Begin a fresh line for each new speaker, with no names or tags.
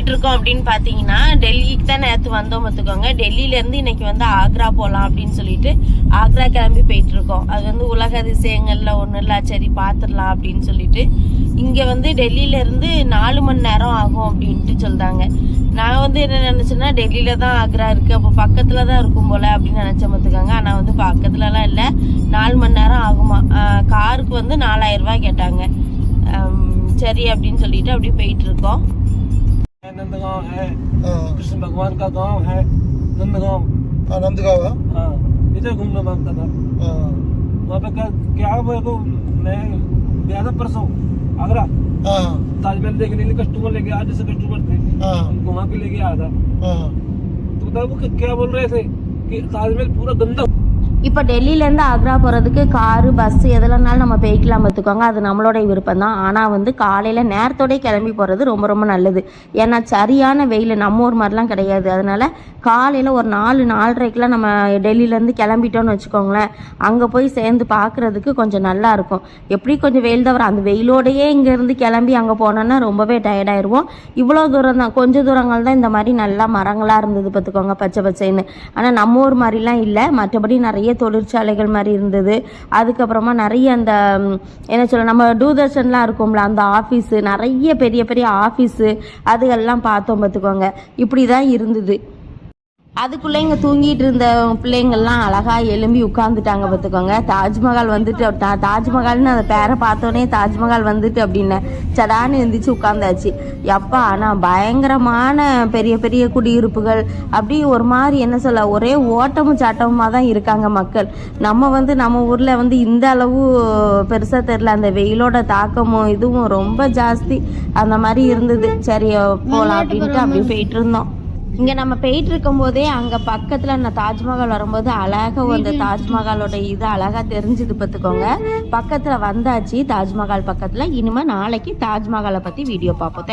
போயிட்டு இருக்கோம் அப்படின்னு பாத்தீங்கன்னா, டெல்லிக்கு தான் நேற்று வந்தோம் பார்த்துக்கோங்க. டெல்லியில இருந்து இன்னைக்கு வந்து ஆக்ரா போகலாம் அப்படின்னு சொல்லிட்டு ஆக்ரா கிளம்பி போயிட்டு இருக்கோம். அது வந்து உலக அதிசயங்கள்ல ஒண்ணு இல்ல, சரி பாத்துடலாம் அப்படின்னு சொல்லிட்டு இங்க வந்து டெல்லியில இருந்து 4 மணி நேரம் ஆகும் அப்படின்ட்டு சொல்றாங்க. நான் வந்து என்ன நினைச்சேன்னா, டெல்லியில தான் ஆக்ரா இருக்கு, அப்போ பக்கத்துல தான் இருக்கும் போல அப்படின்னு நினைச்ச பார்த்துக்கோங்க. ஆனா வந்து பக்கத்துல எல்லாம் இல்ல, 4 மணி நேரம் ஆகுமா. காருக்கு வந்து 4000 ரூபாய் கேட்டாங்க. சரி அப்படின்னு சொல்லிட்டு அப்படியே போயிட்டு இருக்கோம்.
नंदगांव है, कृष्ण भगवान का गांव है नंदगांव।
नंदगांव है,
इधर घूमना मांगता था। वहाँ पे क्या मेरे को, मैं गया था परसों आगरा, ताजमहल देखने लिए कस्टमर लेके, आज जैसे कस्टमर थे उनको वहाँ के लेके आया था। तो बताओ वो क्या बोल रहे थे कि ताजमहल पूरा गंदा।
இப்போ டெல்லியிலேருந்து ஆக்ரா போகிறதுக்கு காரு பஸ்ஸு எதுலனாலும் நம்ம போய்க்கலாம் பார்த்துக்கோங்க. அது நம்மளோட விருப்பம் தான். ஆனால் வந்து காலையில் நேரத்தோடய கிளம்பி போகிறது ரொம்ப ரொம்ப நல்லது. ஏன்னா சரியான வெயில் நம்ம ஊர் மாதிரிலாம் கிடையாது. அதனால் காலையில் ஒரு 4-4:30க்கெலாம் நம்ம டெல்லியிலேருந்து கிளம்பிட்டோன்னு வச்சுக்கோங்களேன், அங்கே போய் சேர்ந்து பார்க்குறதுக்கு கொஞ்சம் நல்லாயிருக்கும். எப்படி கொஞ்சம் வெயில் தவிர அந்த வெயிலோடையே இங்கேருந்து கிளம்பி அங்கே போனோன்னா ரொம்பவே டயர்டாயிருவோம். இவ்வளோ தூரம் தான், கொஞ்சம் தூரங்கள் தான் இந்த மாதிரி நல்லா மரங்களாக இருந்தது பார்த்துக்கோங்க, பச்சை பச்சைன்னு. ஆனால் நம்ம ஊர் மாதிரிலாம் இல்லை. மற்றபடி நிறைய தொழிற்சாலைகள் மாதிரி இருந்தது. அதுக்கப்புறமா நிறைய அந்த என்ன சொல்ல, நம்ம தூர்தர்ஷன்லாம் இருக்கும்ல, அந்த ஆஃபீஸு, நிறைய பெரிய பெரிய ஆஃபீஸு அதுகள்லாம் பார்த்தோம் பார்த்துக்கோங்க. இப்படி தான் இருந்தது. அதுக்குள்ளே இங்கே தூங்கிட்டு இருந்த பிள்ளைங்கள்லாம் அழகாக எழும்பி உட்காந்துட்டாங்க பார்த்துக்கோங்க. தாஜ்மஹால் வந்துட்டு, தாஜ்மஹால்னு அந்த பேரை பார்த்தோன்னே தாஜ்மஹால் வந்துட்டு அப்படின்னு சடான்னு எழுந்திரிச்சு உட்காந்தாச்சு. எப்பா ஆனால் பயங்கரமான பெரிய பெரிய குடியிருப்புகள், அப்படி ஒரு மாதிரி என்ன சொல்ல, ஒரே ஓட்டமும் சாட்டமுமாக தான் இருக்காங்க மக்கள். நம்ம வந்து நம்ம ஊரில் வந்து இந்த அளவு பெருசாக தெரில, அந்த வெயிலோட தாக்கமும் இதுவும் ரொம்ப ஜாஸ்தி அந்த மாதிரி இருந்தது. சரி போகலாம் அப்படின்ட்டு அப்படி போயிட்டு இருந்தோம். இங்கே நம்ம போயிட்டு இருக்கும் போதே அங்கே பக்கத்தில் அந்த தாஜ்மஹால் வரும்போது அழகாக அந்த தாஜ்மஹாலோட இது அழகாக தெரிஞ்சுது பார்த்துக்கோங்க. பக்கத்தில் வந்தாச்சு தாஜ்மஹால் பக்கத்தில். இனிமேல் நாளைக்கு தாஜ்மஹாலை பற்றி வீடியோ பார்ப்போம்.